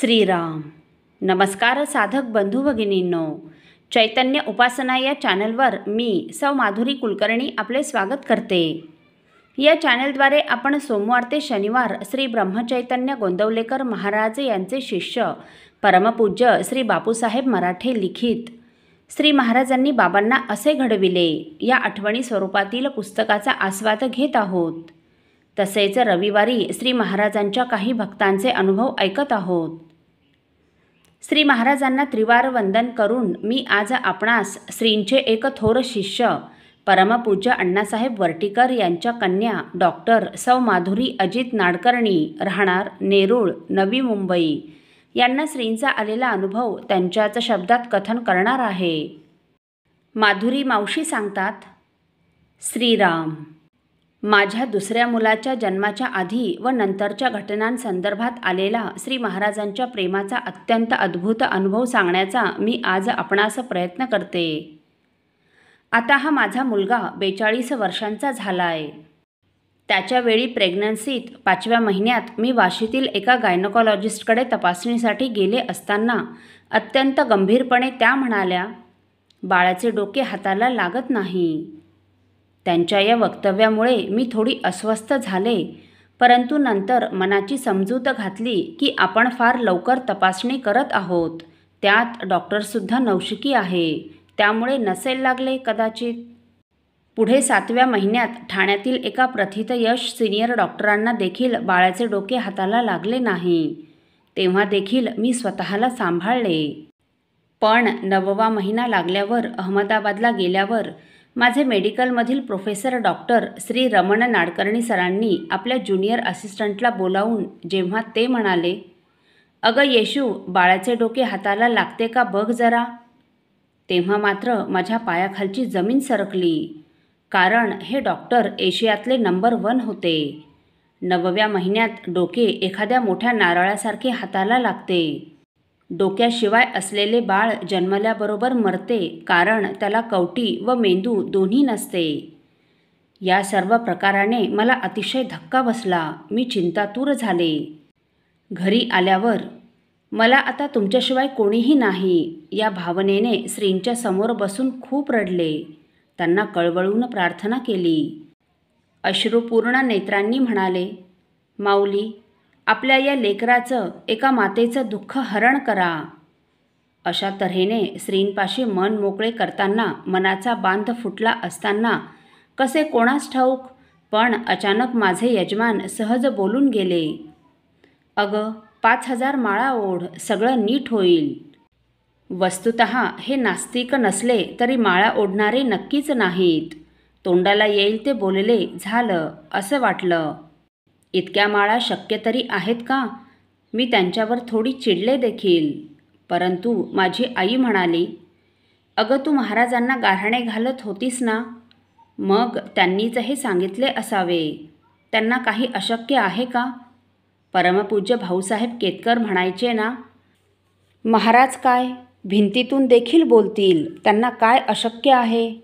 श्रीराम. नमस्कार साधक बंधू भगिनींनो, चैतन्य उपासना या चॅनलवर मी सौ माधुरी कुलकर्णी आपले स्वागत करते. या चॅनलद्वारे आपण सोमवार ते शनिवार श्री ब्रह्मचैतन्य गोंदवलेकर महाराज यांचे शिष्य परमपूज्य श्री बापूसाहेब मराठे लिखित श्री महाराजांनी बाबांना असे घडविले या आठवणी स्वरूपातील पुस्तकाचा आस्वाद घेत आहोत. तसेच रविवारी श्री महाराजांच्या काही भक्तांचे अनुभव ऐकत आहोत. श्री महाराजांना त्रिवार वंदन करून मी आज आपणास श्रींचे एक थोर शिष्य परमपूज्य अण्णासाहेब वर्टीकर यांच्या कन्या डॉक्टर सौ माधुरी अजित नाडकर्णी राहणार नेरूळ नवी मुंबई यांना श्रींचा आलेला अनुभव त्यांच्याच शब्दात कथन करणार आहे. माधुरी मावशी सांगतात, श्रीराम. माझ्या दुसऱ्या मुलाच्या जन्माच्या आधी व नंतरच्या घटनांसंदर्भात आलेला श्री महाराजांच्या प्रेमाचा अत्यंत अद्भुत अनुभव सांगण्याचा मी आज आपणास प्रयत्न करते. आता हा माझा मुलगा 42 वर्षांचा झाला आहे. त्याच्यावेळी प्रेग्नन्सीत 5व्या महिन्यात मी वाशीतील एका गायनोकॉलॉजिस्टकडे तपासणीसाठी गेले असताना अत्यंत गंभीरपणे त्या म्हणाल्या, बाळाचे डोके हाताला लागत नाही. त्यांच्या या वक्तव्यामुळे मी थोडी अस्वस्थ झाले, परंतु नंतर मनाची समजूत घातली की आपण फार लवकर तपासणी करत आहोत. त्यात डॉक्टरसुद्धा नवशिकी आहे, त्यामुळे नसेल लागले कदाचित. पुढे 7व्या महिन्यात ठाण्यातील एका प्रथितयश सिनियर डॉक्टरांना देखील बाळाचे डोके हाताला लागले नाही. तेव्हा देखील मी स्वतःला सांभाळले. पण 9वा महिना लागल्यावर अहमदाबादला गेल्यावर माझे मेडिकलमधील प्रोफेसर डॉक्टर श्री रमण नाडकर्णी सरांनी आपल्या ज्युनियर असिस्टंटला बोलावून जेव्हा ते म्हणाले, अगं येशू, बाळाचे डोके हाताला लागते का बघ जरा, तेव्हा मात्र माझ्या पायाखालची जमीन सरकली. कारण हे डॉक्टर एशियातले नंबर 1 होते. 9व्या महिन्यात डोके एखाद्या मोठ्या नारळासारखे हाताला लागते. डोक्याशिवाय असलेले बाळ जन्मल्याबरोबर मरते, कारण त्याला कवटी व मेंदू दोन्ही नसते. या सर्व प्रकाराने मला अतिशय धक्का बसला. मी चिंतातूर झाले. घरी आल्यावर मला आता तुमच्याशिवाय कोणीही नाही या भावनेने श्रींच्या समोर बसून खूप रडले. त्यांना कळवळून प्रार्थना केली. अश्रुपूर्ण नेत्रांनी म्हणाले, माऊली, आपल्या या लेकराचं, एका मातेचं दुःख हरण करा. अशा तऱ्हेने श्रींपाशी मन मोकळे करताना मनाचा बांध फुटला असताना कसे कोणास ठाऊक, पण अचानक माझे यजमान सहज बोलून गेले, अगं 5000 माळा ओढ, सगळं नीट होईल. वस्तुतः हे नास्तिक नसले तरी माळा ओढणारे नक्कीच नाहीत. तोंडाला येईल ते बोलले, झालं असं वाटलं. इतक्या माळा शक्य तरी आहेत का? मी त्यांच्यावर थोडी चिडले देखील. परंतु माझी आई म्हणाली, अगं तू महाराजांना गाऱ्हाणे घालत होतीस ना, मग त्यांनीच हे सांगितले असावे. त्यांना काही अशक्य आहे का? परमपूज्य भाऊसाहेब केतकर म्हणायचे ना, महाराज काय भिंतीतून देखील बोलतील, त्यांना काय अशक्य आहे.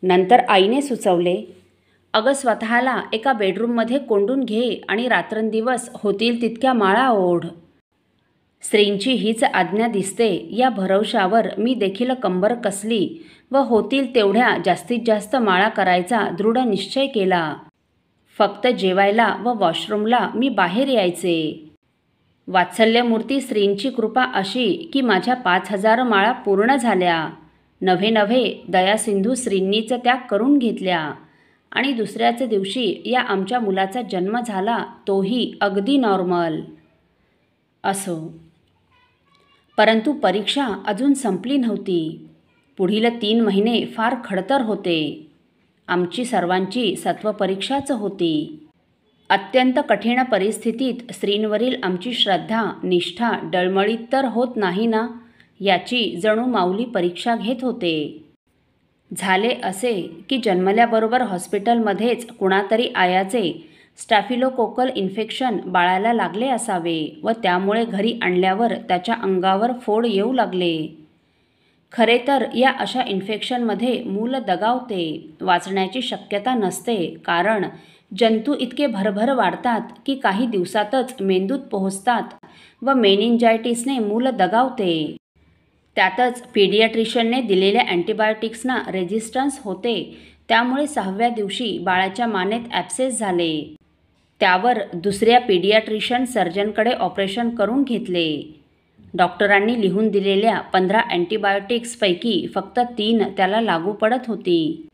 नंतर आईने सुचवले, अगं स्वतःला एका बेडरूममध्ये कोंडून घे आणि रात्रंदिवस होतील तितक्या माळा ओढ. श्रींची हीच आज्ञा दिसते या भरवशावर मी देखील कंबर कसली व होतील तेवढ्या जास्तीत जास्त माळा करायचा दृढ निश्चय केला. फक्त जेवायला व वॉशरूमला मी बाहेर यायचे. वात्सल्यमूर्ती श्रींची कृपा अशी की माझ्या 5000 माळा पूर्ण झाल्या. नव्हे दयासिंधू श्रींनीच त्या करून घेतल्या आणि दुसऱ्याच दिवशी या आमच्या मुलाचा जन्म झाला, तोही अगदी नॉर्मल. असो, परंतु परीक्षा अजून संपली नव्हती. पुढील 3 महिने फार खडतर होते. आमची सर्वांची सत्वपरीक्षाच होती. अत्यंत कठीण परिस्थितीत श्रींवरील आमची श्रद्धा निष्ठा डळमळीत तर होत नाही ना, याची जणू माऊली परीक्षा घेत होते. झाले असे की जन्मल्याबरोबर हॉस्पिटलमध्येच कुणातरी आयाचे स्टॅफिलोकोकल इन्फेक्शन बाळाला लागले असावे व त्यामुळे घरी आणल्यावर त्याच्या अंगावर फोड येऊ लागले. खरे तर या अशा इन्फेक्शनमध्ये मूल दगावते, वाचण्याची शक्यता नसते, कारण जंतू इतके भरभर वाढतात की काही दिवसातच मेंदूत पोहोचतात व मेनिंजायटिसने मूल दगावते. त्यातच पीडियाट्रिशियनने दिलेल्या अँटीबायोटिक्सना रेझिस्टन्स होते. त्यामुळे 6व्या दिवशी बाळाच्या मानेत ॲब्सेस झाले. त्यावर दुसऱ्या पीडियाट्रिशियन सर्जनकडे ऑपरेशन करून घेतले. डॉक्टरांनी लिहून दिलेल्या 15 अँटीबायोटिक्सपैकी फक्त 3 त्याला लागू पडत होती.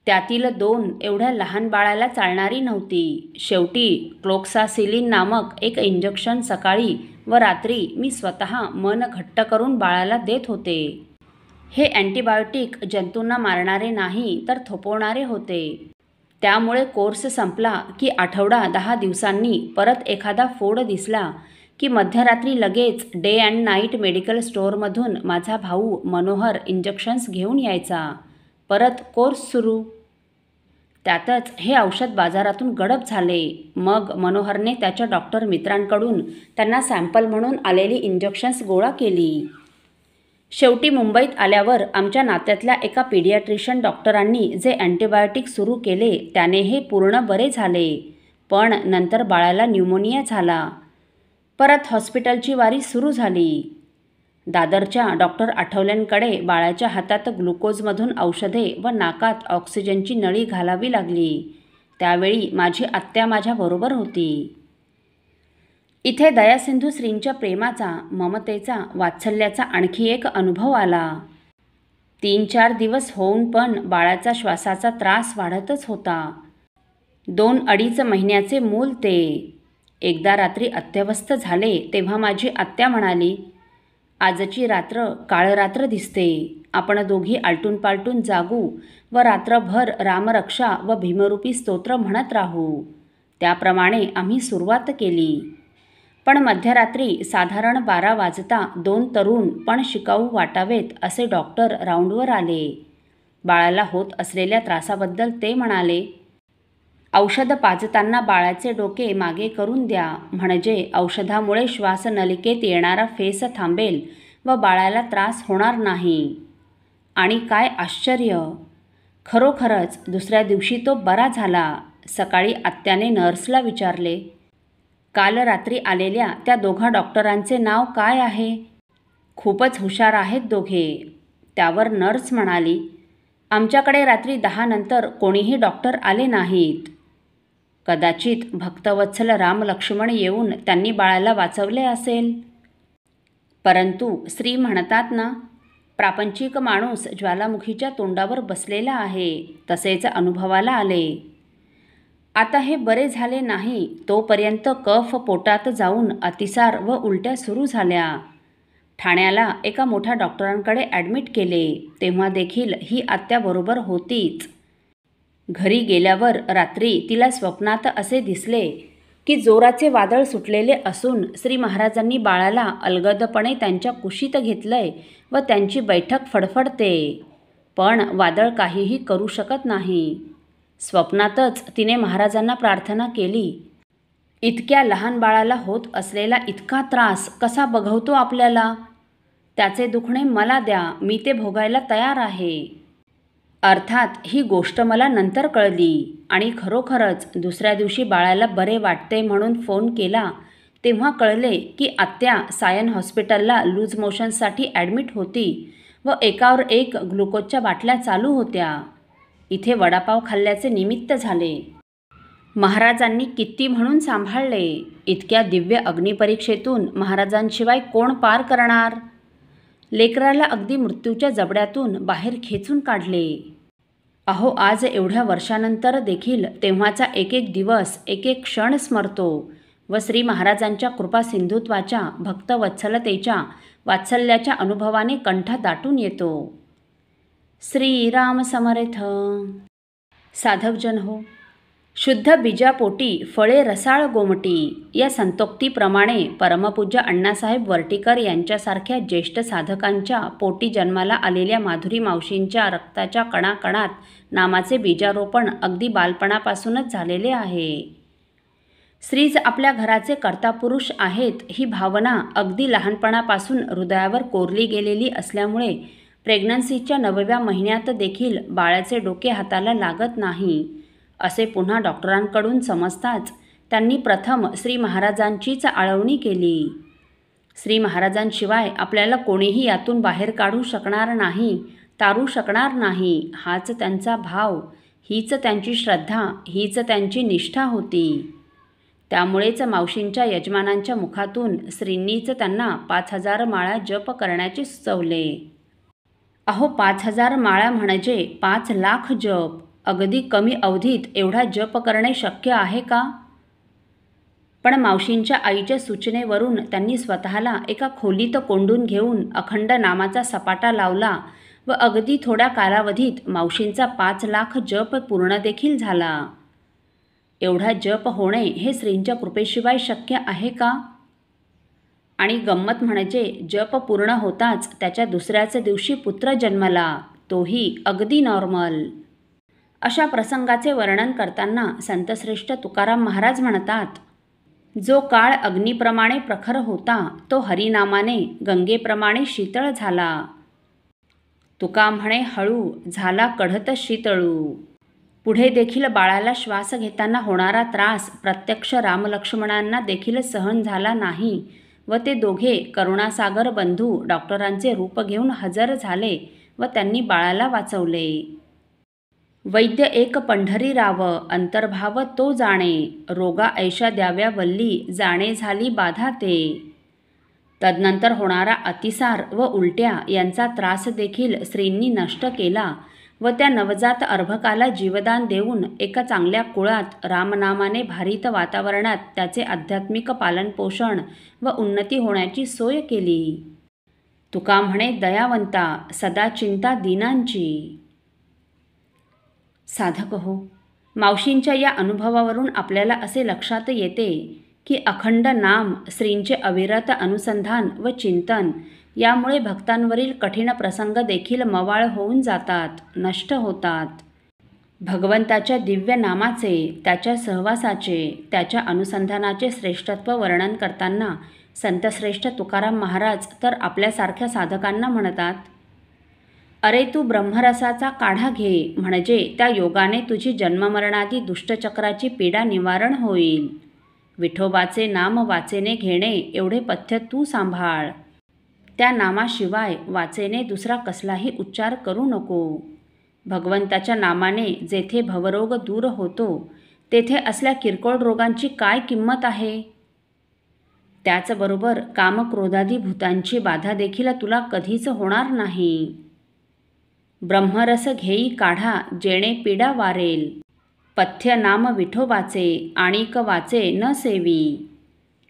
त्यातील 2 एवढ्या लहान बाळाला चालणारी नव्हती. शेवटी क्लोक्सासिलिन नामक एक इंजेक्शन सकाळी व रात्री मी स्वतः मन घट्ट करून बाळाला देत होते. हे अँटीबायोटिक जंतूंना मारणारे नाही तर थोपवणारे होते. त्यामुळे कोर्स संपला की आठवडा 10 दिवसांनी परत एखादा फोड दिसला की मध्यरात्री लगेच डे अँड नाईट मेडिकल स्टोअरमधून माझा भाऊ मनोहर इंजेक्शन्स घेऊन यायचा. परत कोर्स सुरू. त्यातच हे औषध बाजारातून गडप झाले. मग मनोहरने त्याच्या डॉक्टर मित्रांकडून त्यांना सॅम्पल म्हणून आलेली इंजेक्शन्स गोळा केली. शेवटी मुंबईत आल्यावर आमच्या नात्यातल्या एका पीडियाट्रिशियन डॉक्टरांनी जे अँटीबायोटिक सुरू केले त्याने हे पूर्ण बरे झाले. पण नंतर बाळाला न्यूमोनिया झाला. परत हॉस्पिटलची वारी सुरू झाली. दादरच्या डॉक्टर आठवलेंकडे बाळाच्या हातात ग्लुकोजमधून औषधे व नाकात ऑक्सिजनची नळी घालावी लागली. त्यावेळी माझी आत्या माझ्याबरोबर होती. इथे दयासिंधू श्रींच्या प्रेमाचा, ममतेचा, वात्सल्याचा आणखी एक अनुभव आला. 3-4 दिवस होऊन पण बाळाचा श्वासाचा त्रास वाढतच होता. 2-2.5 महिन्याचे मूल ते. एकदा रात्री अत्यवस्थ झाले तेव्हा माझी आत्या म्हणाली, आजची रात्र काळरात्र दिसते. आपण दोघी आलटून पालटून जागू व रात्रभर रामरक्षा व भीमरूपी स्तोत्र म्हणत राहू. त्याप्रमाणे आम्ही सुरुवात केली. पण मध्यरात्री साधारण 12 वाजता 2 तरुण पण शिकाऊ वाटावेत असे डॉक्टर राऊंडवर आले. बाळाला होत असलेल्या त्रासाबद्दल ते म्हणाले, औषध पाजताना बाळाचे डोके मागे करून द्या, म्हणजे औषधामुळे श्वासनलिकेत येणारा फेस थांबेल व बाळाला त्रास होणार नाही. आणि काय आश्चर्य! खरोखरच दुसऱ्या दिवशी तो बरा झाला. सकाळी आत्याने नर्सला विचारले, काल रात्री आलेल्या त्या दोघा डॉक्टरांचे नाव काय आहे? खूपच हुशार आहेत दोघे. त्यावर नर्स म्हणाली, आमच्याकडे रात्री 10 नंतर कोणीही डॉक्टर आले नाहीत. कदाचित भक्तवत्सल रामलक्ष्मण येऊन त्यांनी बाळाला वाचवले असेल. परंतु श्री म्हणतात ना, प्रापंचिक माणूस ज्वालामुखीच्या तोंडावर बसलेला आहे, तसेच अनुभवाला आले. आता हे बरे झाले नाही तोपर्यंत कफ पोटात जाऊन अतिसार व उलट्या सुरू झाल्या. ठाण्याला एका मोठ्या डॉक्टरांकडे ॲडमिट केले तेव्हा देखील ही आत्याबरोबर होतीच. घरी गेल्यावर रात्री तिला स्वप्नात असे दिसले की जोराचे वादळ सुटलेले असून श्री महाराजांनी बाळाला अलगदपणे त्यांच्या कुशीत घेतलंय व त्यांची बैठक फडफडते. पण वादळ काहीही करू शकत नाही. स्वप्नातच तिने महाराजांना प्रार्थना केली, इतक्या लहान बाळाला होत असलेला इतका त्रास कसा बघवतो आपल्याला? त्याचे दुखणे मला द्या, मी ते भोगायला तयार आहे. अर्थात ही गोष्ट मला नंतर कळली आणि खरोखरच दुसऱ्या दिवशी बाळाला बरे वाटते म्हणून फोन केला तेव्हा कळले की आत्या सायन हॉस्पिटलला लूज मोशन्ससाठी ॲडमिट होती व एकावर एक ग्लुकोजच्या बाटल्या चालू होत्या. इथे वडापाव खाल्ल्याचे निमित्त झाले. महाराजांनी किती म्हणून सांभाळले. इतक्या दिव्य अग्निपरीक्षेतून महाराजांशिवाय कोण पार करणार? लेकराला अगदी मृत्यूच्या जबड्यातून बाहेर खेचून काढले. अहो, आज एवढ्या वर्षानंतर देखील तेव्हाचा एक एक दिवस, एक एक क्षण स्मरतो व श्री महाराजांच्या कृपा सिंधुत्वाच्या, भक्तवत्सलतेच्या, वात्सल्याच्या अनुभवाने कंठ दाटून येतो. श्रीराम समर्थ. साधकजन हो, शुद्ध बीजापोटी फळे रसाळ गोमटी या संतोक्तीप्रमाणे परमपूज्य अण्णासाहेब वर्टीकर यांच्यासारख्या ज्येष्ठ साधकांच्या पोटी जन्माला आलेल्या माधुरी मावशींच्या रक्ताच्या कणाकणात नामाचे बीजारोपण अगदी बालपणापासूनच झालेले आहे. श्रीज आपल्या घराचे कर्तापुरुष आहेत ही भावना अगदी लहानपणापासून हृदयावर कोरली गेलेली असल्यामुळे प्रेग्नन्सीच्या 9व्या महिन्यात देखील बाळाचे डोके हाताला लागत नाही असे पुन्हा डॉक्टरांकडून समजताच त्यांनी प्रथम श्री महाराजांचीच आळवणी केली. श्री महाराजांशिवाय आपल्याला कोणीही यातून बाहेर काढू शकणार नाही, तारू शकणार नाही, हाच त्यांचा भाव, हीच त्यांची श्रद्धा, हीच त्यांची निष्ठा होती. त्यामुळेच मावशींच्या यजमानांच्या मुखातून श्रींनीच त्यांना 5000 माळा जप करण्याचे सुचवले. अहो 5000 माळा म्हणजे 5 लाख जप. अगदी कमी अवधीत एवढा जप करणे शक्य आहे का? पण मावशींच्या आईच्या सूचनेवरून त्यांनी स्वतःला एका खोलीत कोंडून घेऊन अखंड नामाचा सपाटा लावला व अगदी थोड्या कालावधीत मावशींचा 5 लाख जप पूर्ण देखील झाला. एवढा जप होणे हे श्रींच्या कृपेशिवाय शक्य आहे का? आणि गंमत म्हणजे जप पूर्ण होताच त्याच्या दुसऱ्याच दिवशी पुत्र जन्मला, तोही अगदी नॉर्मल. अशा प्रसंगाचे वर्णन करताना संतश्रेष्ठ तुकाराम महाराज म्हणतात, जो काळ अग्नीप्रमाणे प्रखर होता तो हरिनामाने गंगेप्रमाणे शीतळ झाला. तुका म्हणे हळू झाला कढत शीतळू. पुढे देखील बाळाला श्वास घेताना होणारा त्रास प्रत्यक्ष रामलक्ष्मणांना देखील सहन झाला नाही व ते दोघे करुणासागर बंधू डॉक्टरांचे रूप घेऊन हजर झाले व त्यांनी बाळाला वाचवले. वैद्य एक पंढरी राव अंतर्भाव तो जाणे, रोगा ऐशा द्याव्या वल्ली जाणे झाली बाधा ते. तदनंतर होणारा अतिसार व उलट्या यांचा त्रास देखील श्रींनी नष्ट केला व त्या नवजात अर्भकाला जीवदान देऊन एका चांगल्या कुळात रामनामाने भारित वातावरणात त्याचे आध्यात्मिक पालनपोषण व उन्नती होण्याची सोय केली. तुका म्हणे दयावंता सदा चिंता दीनांची. साधक हो, मावशींच्या या अनुभवावरून आपल्याला असे लक्षात येते की अखंड नाम, श्रींचे अविरत अनुसंधान व चिंतन यामुळे भक्तांवरील कठीण प्रसंग देखील मवाळ होऊन जातात, नष्ट होतात. भगवंताच्या दिव्य नामाचे, त्याच्या सहवासाचे, त्याच्या अनुसंधानाचे श्रेष्ठत्व वर्णन करताना संतश्रेष्ठ तुकाराम महाराज तर आपल्यासारख्या साधकांना म्हणतात, अरे तू ब्रह्मरसाचा काढा घे, म्हणजे त्या योगाने तुझी जन्ममरणादी दुष्टचक्राची पीडा निवारण होईल. विठोबाचे नाम वाचेने घेणे एवढे पथ्य तू सांभाळ. त्या नामाशिवाय वाचेने दुसरा कसलाही उच्चार करू नको. भगवंताच्या नामाने जेथे भवरोग दूर होतो तेथे असल्या किरकोळ रोगांची काय किंमत आहे? त्याचबरोबर कामक्रोधादी भूतांची बाधा देखील तुला कधीच होणार नाही. ब्रह्मरस घेई काढा जेणे पीडा वारेल. पथ्य नाम विठोबाचे आणिक वाचे न सेवी.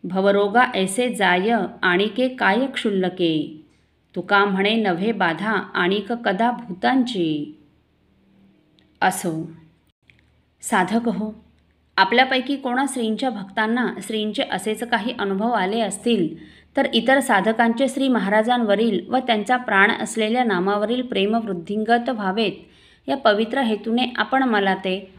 भवरोगा ऐसे जाय आणिके काय क्षुल्लके. तुका म्हणे नव्हे बाधा आणिक कदा भूतांची. असो साधक हो, आपल्यापैकी कोणा श्रींच्या भक्तांना श्रींचे असेच काही अनुभव आले असतील तर इतर साधकांचे श्री महाराजांवरील व त्यांचा प्राण असलेल्या नामावरील प्रेम वृद्धिंगत व्हावेत या पवित्र हेतूने आपण मला ते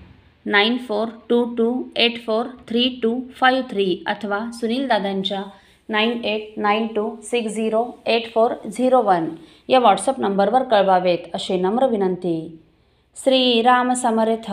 9422843253 अथवा सुनील दादांच्या 9892608401 या व्हॉट्सअप नंबरवर कळवावेत असे नम्र विनंती. श्रीराम समर्थ.